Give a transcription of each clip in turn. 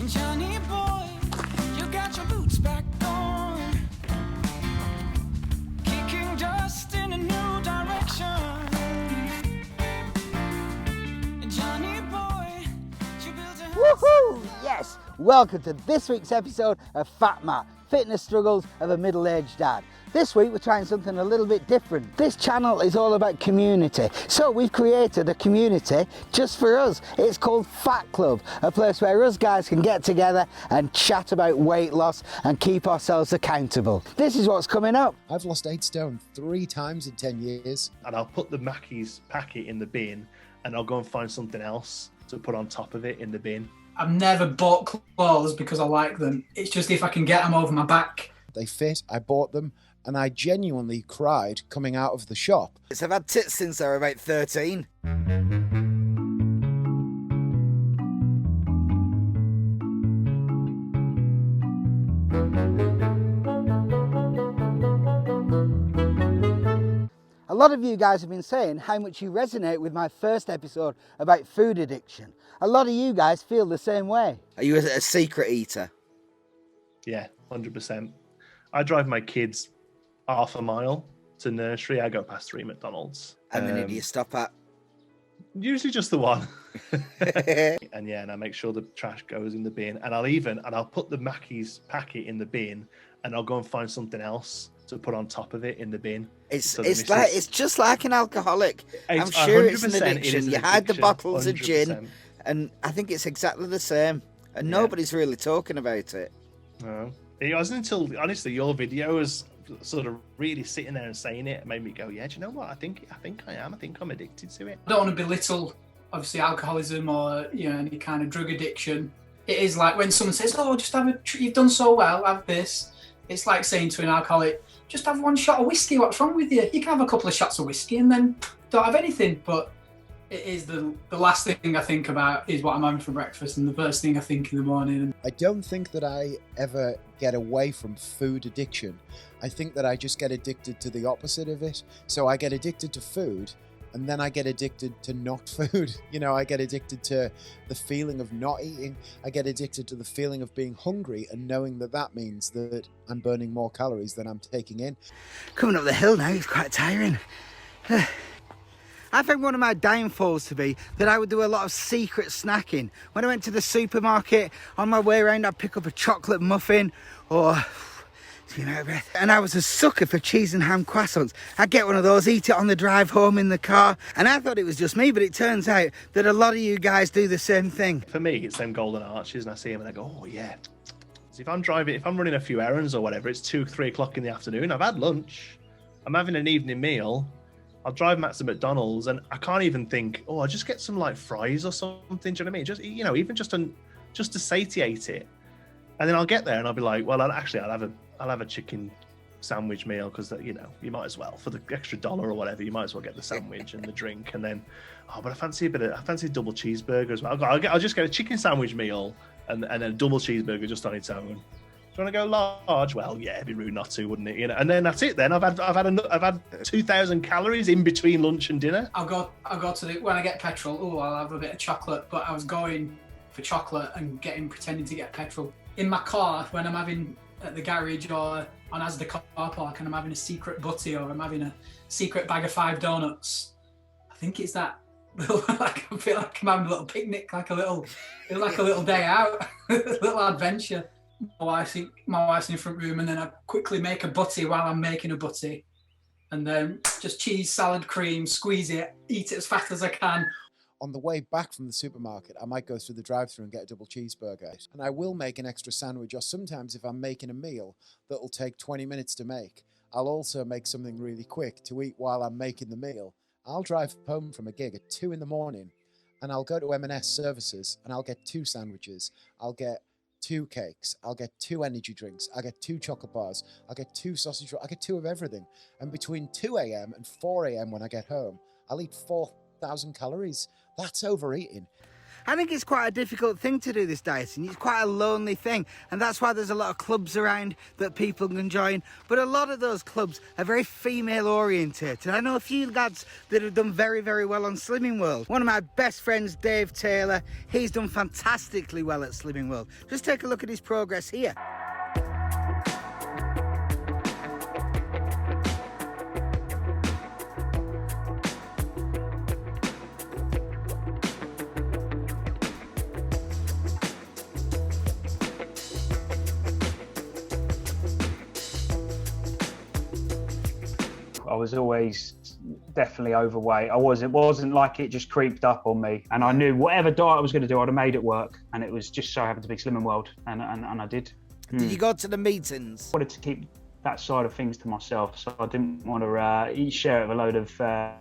Johnny boy, you got your boots back on, kicking dust in a new direction. Johnny boy, you built a Woohoo! Yes! Welcome to this week's episode of Fat Matt, Fitness Struggles of a Middle-Aged Dad. This week we're trying something a little bit different. This channel is all about community. So we've created a community just for us. It's called Fat Club, a place where us guys can get together and chat about weight loss and keep ourselves accountable. This is what's coming up. I've lost 8 stone 3 times in 10 years. And I'll put the Mackey's packet in the bin and I'll go and find something else to put on top of it in the bin. I've never bought clothes because I like them. It's just if I can get them over my back. They fit, I bought them, and I genuinely cried coming out of the shop. I've had tits since I was about 13. A lot of you guys have been saying how much you resonate with my first episode about food addiction. A lot of you guys feel the same way. Are you a secret eater? Yeah, 100%. I drive my kids half a mile to nursery. I go past 3 McDonald's. How many do you stop at? Usually just the one. And I make sure the trash goes in the bin. And I'll put the Mackey's packet in the bin and I'll go and find something else to put on top of it in the bin. It's just like an alcoholic. I'm sure it's an addiction. You hide the bottles of gin, and I think it's exactly the same. And nobody's really talking about it. No, it wasn't until honestly your video was sort of really sitting there and saying it made me go, yeah, do you know what? I think I am. I think I'm addicted to it. I don't want to belittle, obviously, alcoholism or any kind of drug addiction. It is like when someone says, "Oh, just have you've done so well, have this." It's like saying to an alcoholic, just have 1 shot of whiskey, what's wrong with you? You can have a couple of shots of whiskey and then don't have anything. But it is the last thing I think about is what I'm having for breakfast and the first thing I think in the morning. I don't think that I ever get away from food addiction. I think that I just get addicted to the opposite of it. So I get addicted to food and then I get addicted to not food. I get addicted to the feeling of not eating. I get addicted to the feeling of being hungry and knowing that means that I'm burning more calories than I'm taking in. Coming up the hill now is quite tiring. I think one of my downfalls to be that I would do a lot of secret snacking. When I went to the supermarket, on my way around, I'd pick up a chocolate muffin or... And I was a sucker for cheese and ham croissants. I'd get one of those, eat it on the drive home in the car. And I thought it was just me, but it turns out that a lot of you guys do the same thing. For me, it's them golden arches and I see them and I go, oh yeah. So if I'm running a few errands or whatever, it's 2-3 o'clock in the afternoon, I've had lunch, I'm having an evening meal, I'll drive back to McDonald's and I can't even think, oh, I'll just get some like fries or something, do you know what I mean? Just, even just to satiate it. And then I'll get there and I'll be like, well, I'll have a chicken sandwich meal because you might as well for the extra $1 or whatever. You might as well get the sandwich and the drink, and then but I fancy a double cheeseburger as well. I'll just get a chicken sandwich meal and then a double cheeseburger just on its own. Do you want to go large? Well, yeah, it'd be rude not to, wouldn't it? And then that's it. Then I've had 2,000 calories in between lunch and dinner. I'll go to when I get petrol. Oh, I'll have a bit of chocolate. But I was going for chocolate and pretending to get petrol in my car when I'm having at the garage or on Asda car park and I'm having a secret butty or I'm having a secret bag of 5 donuts. I think it's that little, I feel like I'm having a little picnic, like a little day out, a little adventure. My wife's in the front room and then I quickly make a butty while I'm making a butty. And then just cheese, salad, cream, squeeze it, eat it as fast as I can. On the way back from the supermarket, I might go through the drive-thru and get a double cheeseburger. And I will make an extra sandwich, or sometimes if I'm making a meal that'll take 20 minutes to make, I'll also make something really quick to eat while I'm making the meal. I'll drive home from a gig at 2 a.m. and I'll go to M&S Services and I'll get 2 sandwiches. I'll get 2 cakes. I'll get 2 energy drinks. I'll get 2 chocolate bars. I'll get 2 sausage rolls. I'll get 2 of everything. And between 2 a.m. and 4 a.m. when I get home, I'll eat 4,000 calories. That's overeating. I think it's quite a difficult thing to do, this dieting. It's quite a lonely thing, and that's why there's a lot of clubs around that people can join. But a lot of those clubs are very female orientated. I know a few lads that have done very, very well on Slimming World. One of my best friends, Dave Taylor, he's done fantastically well at Slimming World. Just take a look at his progress here. I was always definitely overweight. It wasn't like it just creeped up on me. And I knew whatever diet I was going to do, I'd have made it work. And it was just so happened to be Slimming World. And I did. Did you go to the meetings? I wanted to keep that side of things to myself. So I didn't want to share it with a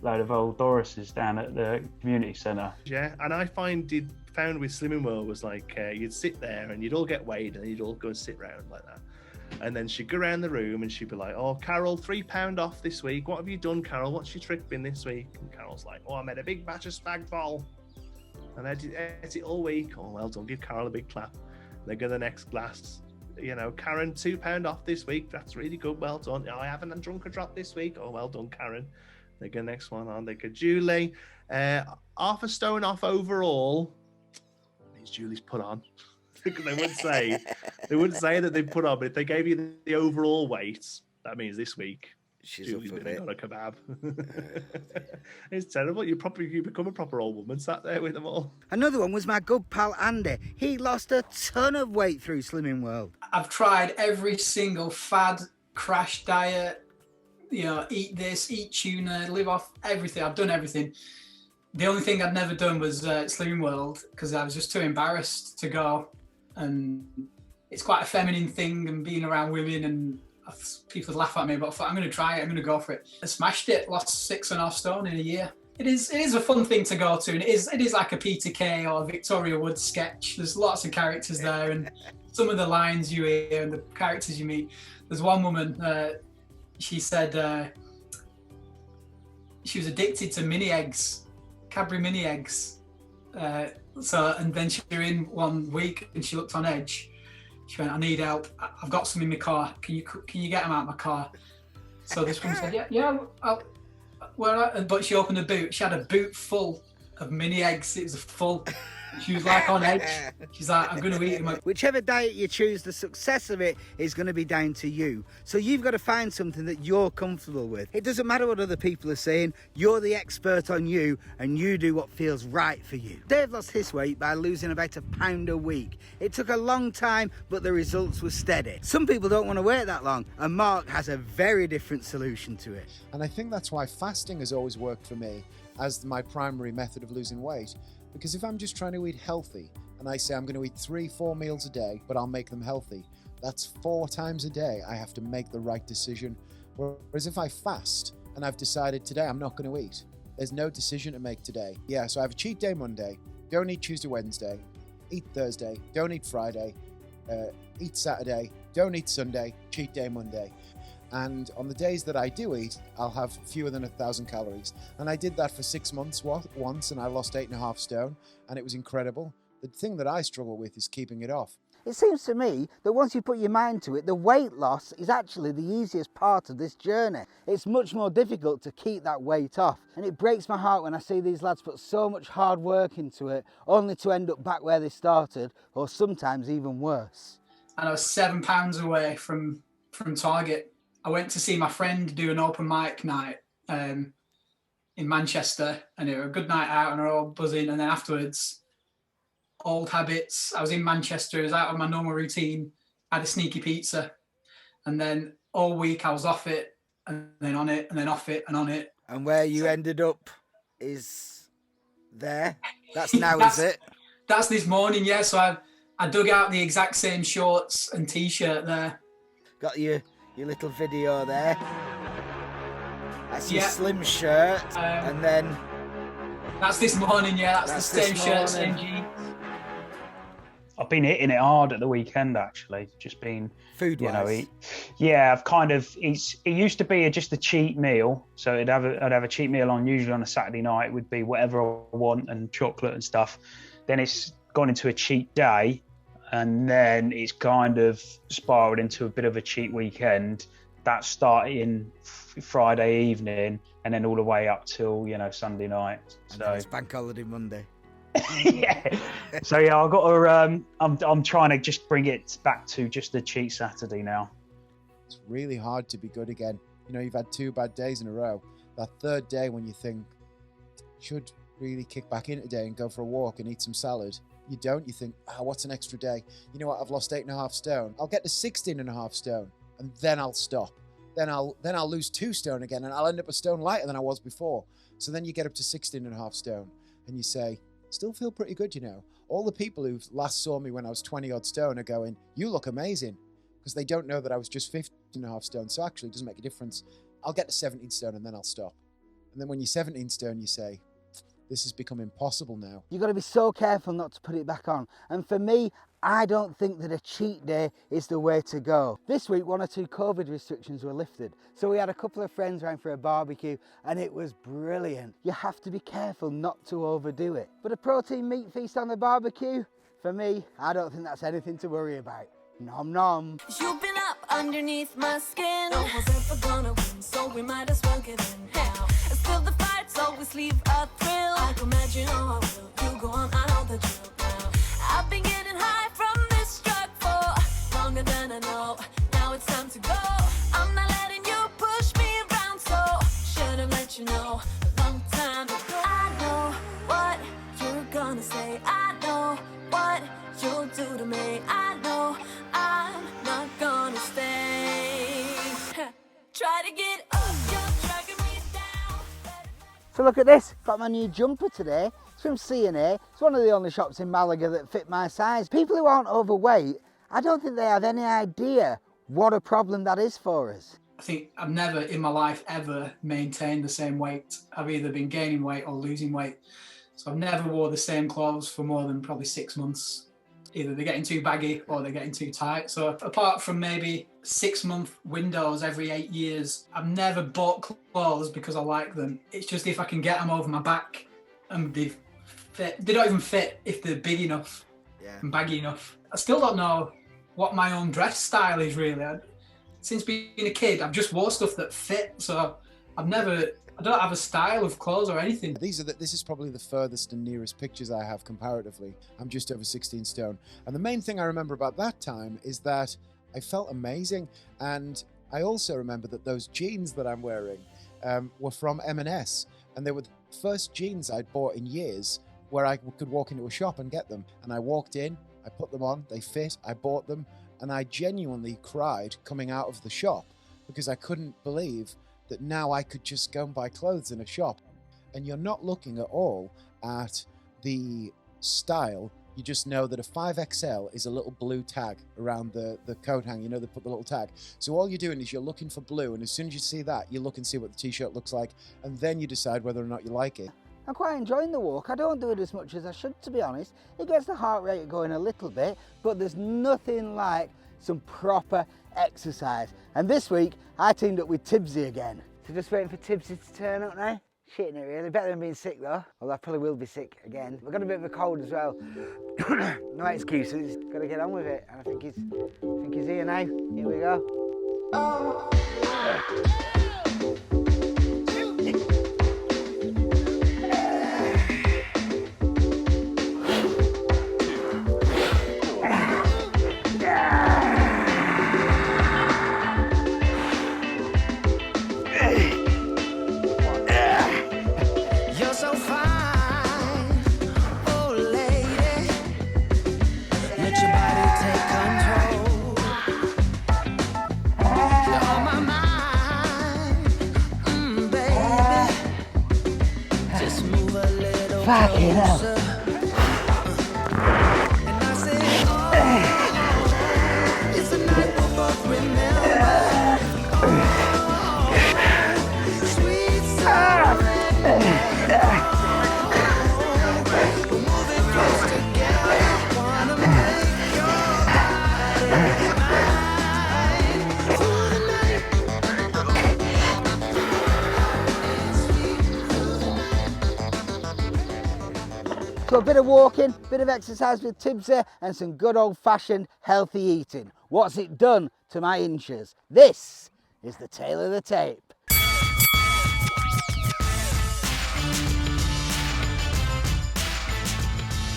load of old Dorises down at the community centre. Yeah, and I found with Slimming World was like, you'd sit there and you'd all get weighed and you'd all go and sit around like that. And then she'd go around the room and she'd be like, oh, Carol, £3 off this week. What have you done, Carol? What's your trick been this week? And Carol's like, oh, I made a big batch of spag bol. And I ate it all week. Oh, well done. Give Carol a big clap. They go to the next glass. You know, Karen, £2 off this week. That's really good. Well done. Oh, I haven't drunk a drop this week. Oh, well done, Karen. They go next one on. They go, Julie, half a stone off overall. Means Julie's put on. Because they wouldn't say that they put on, but if they gave you the overall weight, that means this week Julie's been on a kebab. It's terrible. You become a proper old woman sat there with them all. Another one was my good pal Andy. He lost a ton of weight through Slimming World. I've tried every single fad, crash diet, you know, eat this, eat tuna, live off everything. I've done everything. The only thing I'd never done was Slimming World, because I was just too embarrassed to go. And it's quite a feminine thing, and being around women, and people laugh at me, but I thought, I'm going to try it, I'm going to go for it. I smashed it, lost 6.5 stone in a year. It is a fun thing to go to, and it is like a Peter Kay or Victoria Wood sketch. There's lots of characters there, and some of the lines you hear and the characters you meet. There's one woman, she said she was addicted to mini eggs, Cadbury mini eggs. And then she was in one week and she looked on edge. She went, I need help. I've got some in my car. Can you get them out of my car? So this woman said, yeah. But she opened a boot. She had a boot full of mini eggs. It was full. She was like on edge. She's like, I'm going to eat them. Whichever diet you choose, the success of it is going to be down to you. So you've got to find something that you're comfortable with. It doesn't matter what other people are saying. You're the expert on you, and you do what feels right for you. Dave lost his weight by losing about £1 a week. It took a long time, but the results were steady. Some people don't want to wait that long, and Mark has a very different solution to it. And I think that's why fasting has always worked for me as my primary method of losing weight. Because if I'm just trying to eat healthy, and I say I'm going to eat 3-4 meals a day, but I'll make them healthy, that's 4 times a day I have to make the right decision. Whereas if I fast, and I've decided today I'm not going to eat, there's no decision to make today. Yeah, so I have a cheat day Monday, don't eat Tuesday, Wednesday, eat Thursday, don't eat Friday, eat Saturday, don't eat Sunday, cheat day Monday. And on the days that I do eat, I'll have fewer than 1,000 calories. And I did that for 6 months once, and I lost 8.5 stone, and it was incredible. The thing that I struggle with is keeping it off. It seems to me that once you put your mind to it, the weight loss is actually the easiest part of this journey. It's much more difficult to keep that weight off. And it breaks my heart when I see these lads put so much hard work into it, only to end up back where they started, or sometimes even worse. And I was £7 away from target. I went to see my friend do an open mic night in Manchester, and it was a good night out, and we were all buzzing. And then afterwards, old habits. I was in Manchester, I was out of my normal routine, had a sneaky pizza, and then all week I was off it, and then on it, and then off it, and on it. And where you ended up is there. That's now, is it? That's this morning, yeah. So I dug out the exact same shorts and t-shirt there. Got your little video there. That's your slim shirt, and then that's this morning, yeah. That's the same shirt, same jeans. I've been hitting it hard at the weekend, actually. Just been food-wise. I've kind of. It used to be just a cheat meal, so I'd have a cheat meal on usually on a Saturday night. It would be whatever I want and chocolate and stuff. then it's gone into a cheat day, and then it's kind of spiraled into a bit of a cheat weekend. That starting Friday evening and then all the way up till, you know, Sunday night. And then it's bank holiday Monday. Yeah. So yeah, I've got to. I'm trying to just bring it back to just the cheat Saturday now. It's really hard to be good again. You know, you've had 2 bad days in a row. That third day when you think, should really kick back in today and go for a walk and eat some salad. You don't. You think, what's an extra day? You know what? I've lost 8.5 stone. I'll get to 16.5 stone, and then I'll stop. Then I'll lose 2 stone again, and I'll end up a stone lighter than I was before. So then you get up to 16.5 stone, and you say, still feel pretty good, you know. All the people who last saw me when I was 20 odd stone are going, you look amazing, because they don't know that I was just 15.5 stone. So actually, it doesn't make a difference. I'll get to 17 stone, and then I'll stop. And then when you're 17 stone, you say, this has become impossible now. You've got to be so careful not to put it back on. And for me, I don't think that a cheat day is the way to go. This week, 1 or 2 COVID restrictions were lifted. So we had a couple of friends round for a barbecue and it was brilliant. You have to be careful not to overdo it. But a protein meat feast on the barbecue, for me, I don't think that's anything to worry about. Nom nom. You've been up underneath my skin. No one's ever gonna win, so we might as well get in now. And still the fights always leave a thrill. I can imagine how I will. You go on, I know the drill now. I've been getting high from this drug for longer than I know. Now it's time to go. I'm not letting you push me around, so should have let you know a long time ago. I know what you're gonna say. I know what you'll do to me. I know I'm not gonna stay. Try to get up, you're dragging me down. So look at this, got my new jumper today. It's from C&A. It's one of the only shops in Malaga that fit my size. People who aren't overweight, I don't think they have any idea what a problem that is for us. I think I've never in my life ever maintained the same weight. I've either been gaining weight or losing weight. So I've never wore the same clothes for more than probably 6 months. Either they're getting too baggy or they're getting too tight. So apart from maybe 6-month windows every 8 years, I've never bought clothes because I like them. It's just if I can get them over my back and they fit. They don't even fit if they're big enough and baggy enough. I still don't know what my own dress style is really. Since being a kid, I've just wore stuff that fit. So I don't have a style of clothes or anything. This is probably the furthest and nearest pictures I have comparatively. I'm just over 16 stone. And the main thing I remember about that time is that I felt amazing. And I also remember that those jeans that I'm wearing were from M&S. And they were the first jeans I'd bought in years where I could walk into a shop and get them. And I walked in, I put them on, they fit, I bought them. And I genuinely cried coming out of the shop because I couldn't believe that now I could just go and buy clothes in a shop. And you're not looking at all at the style. You just know that a 5XL is a little blue tag around the coat hanger. You know, they put the little tag. So all you're doing is you're looking for blue. And as soon as you see that, you look and see what the t-shirt looks like. And then you decide whether or not you like it. I'm quite enjoying the walk. I don't do it as much as I should, to be honest. It gets the heart rate going a little bit, but there's nothing like some proper exercise. And this week, I teamed up with Tibbsy again. So just waiting for Tibbsy to turn up now. Shitting it really, better than being sick though. Although I probably will be sick again. I've got a bit of a cold as well. No excuses, got to get on with it. And I think he's here now. Here we go. You're so fine, oh lady. Let your body take control. You're on my mind, baby. Just move a little Fucking hell. closer. And I say, oh, it's a night we'll both remember. Oh, sweet sound. a bit of walking, bit of exercise with Tibbsy, and some good old-fashioned healthy eating. What's it done to my inches? This is the tail of the tape.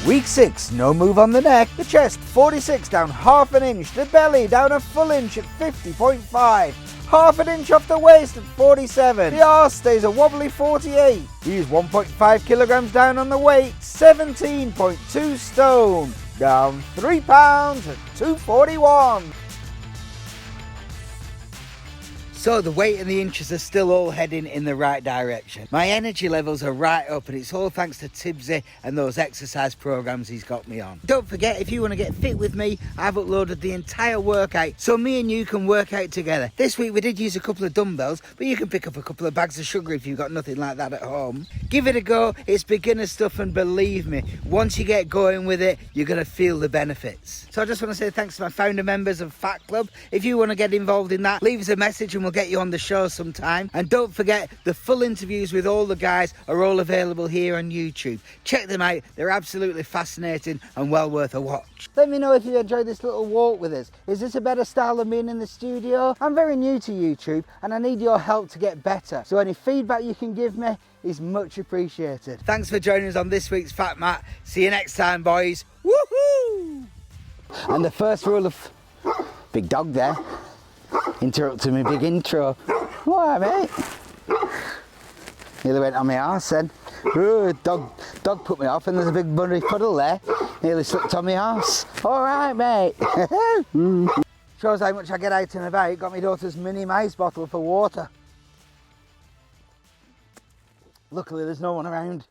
Week 6, no move on the neck. The chest 46 down half an inch. The belly down a full inch at 50.5. Half an inch off the waist at 47. The arse stays a wobbly 48. He's 1.5 kilograms down on the weight, 17.2 stone. Down 3 pounds at 241. So the weight and the inches are still all heading in the right direction. My energy levels are right up, and it's all thanks to Tibbsy and those exercise programs he's got me on. Don't forget, if you want to get fit with me, I've uploaded the entire workout so me and you can work out together. This week we did use a couple of dumbbells, but you can pick up a couple of bags of sugar if you've got nothing like that at home. Give it a go. It's beginner stuff, and believe me, once you get going with it, you're going to feel the benefits. So I just want to say thanks to my founder members of Fat Club. If you want to get involved in that, leave us a message and we'll get you on the show sometime. And don't forget, the full interviews with all the guys are all available here on YouTube. Check them out. They're absolutely fascinating and well worth a watch. Let me know if you enjoyed this little walk with us. Is this a better style than being in the studio? I'm very new to YouTube and I need your help to get better. So any feedback you can give me is much appreciated. Thanks for joining us on this week's Fat Matt. See you next time, boys. Woohoo! And the first rule of... Big dog there. Interrupting my big intro. What, mate? Nearly went on my arse then. Ooh, dog put me off, and there's a big muddy puddle there. Nearly slipped on my arse. All right, mate. Shows how much I get out and about. Got my daughter's mini mice bottle for water. Luckily, there's no one around.